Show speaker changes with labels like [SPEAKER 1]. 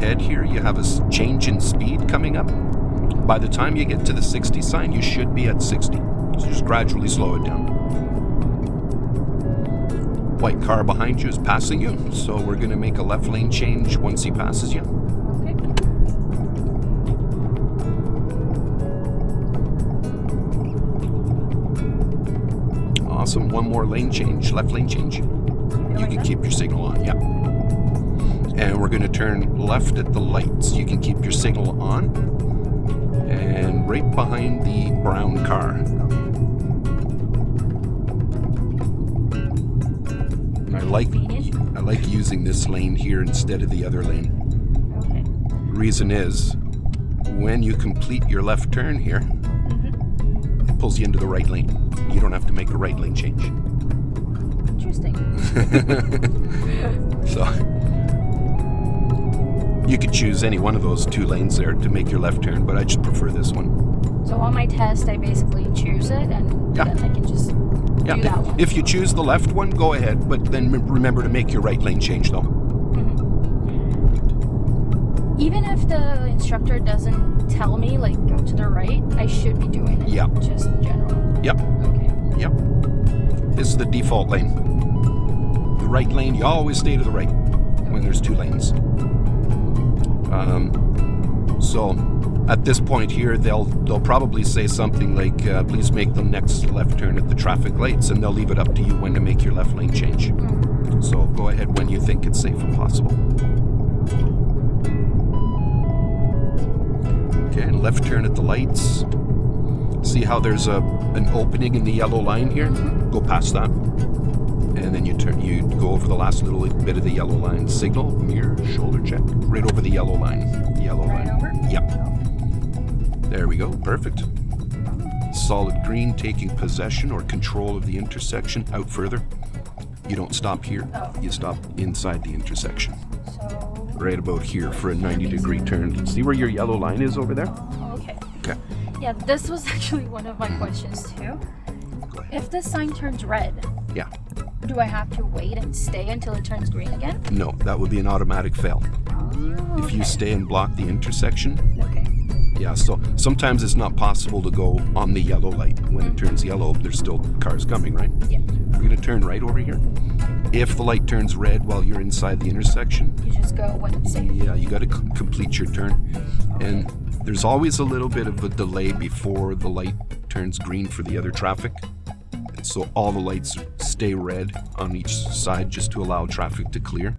[SPEAKER 1] ahead here, you have a change in speed coming up. By the time you get to the 60 sign, you should be at 60. So just gradually slow it down. White car behind you is passing you, so we're going to make a left lane change once he passes you.
[SPEAKER 2] Okay.
[SPEAKER 1] Awesome. One more lane change, left lane change. You can keep your signal on, yeah. And we're going to turn left at the lights. You can keep your signal on. And right behind the brown car. And I like using this lane here instead of the other lane.
[SPEAKER 2] Okay.
[SPEAKER 1] Reason is, when you complete your left turn here, it pulls you into the right lane. You don't have to make a right lane change.
[SPEAKER 2] Interesting.
[SPEAKER 1] So you could choose any one of those two lanes there to make your left turn, but I just prefer this one.
[SPEAKER 2] So on my test, I basically choose it, and then I can just do that one.
[SPEAKER 1] If you choose the left one, go ahead, but then remember to make your right lane change, though.
[SPEAKER 2] Even if the instructor doesn't tell me, like, go to the right, I should be doing it.
[SPEAKER 1] Yeah.
[SPEAKER 2] Just in general.
[SPEAKER 1] Yep.
[SPEAKER 2] Okay.
[SPEAKER 1] Yep. This is the default lane. The right lane, you always stay to the right when there's two lanes. So at this point here, they'll probably say something like, please make the next left turn at the traffic lights, and they'll leave it up to you when to make your left lane change. So go ahead when you think it's safe and possible. Okay, left turn at the lights. See how there's an opening in the yellow line here? Go past that. And then you go over the last little bit of the yellow line. Signal, mirror, shoulder check. Right over the yellow line. Yellow line.
[SPEAKER 2] Over?
[SPEAKER 1] Yep. There we go. Perfect. Solid green, taking possession or control of the intersection. Out further. You don't stop here. You stop inside the intersection.
[SPEAKER 2] So...
[SPEAKER 1] Right about here for a 90-degree turn. See where your yellow line is over there?
[SPEAKER 2] Okay.
[SPEAKER 1] Okay.
[SPEAKER 2] Yeah, this was actually one of my questions too. If the sign turns red,
[SPEAKER 1] Yeah.
[SPEAKER 2] do I have to wait and stay until it turns green again?
[SPEAKER 1] No, that would be an automatic fail. If you stay and block the intersection,
[SPEAKER 2] Okay.
[SPEAKER 1] yeah, so sometimes it's not possible to go on the yellow light. When it turns yellow, there's still cars coming, right?
[SPEAKER 2] Yeah.
[SPEAKER 1] We're going to turn right over here. If the light turns red while you're inside the intersection,
[SPEAKER 2] You just go when it's safe.
[SPEAKER 1] yeah, you got to complete your turn. And there's always a little bit of a delay before the light turns green for the other traffic. So all the lights stay red on each side just to allow traffic to clear.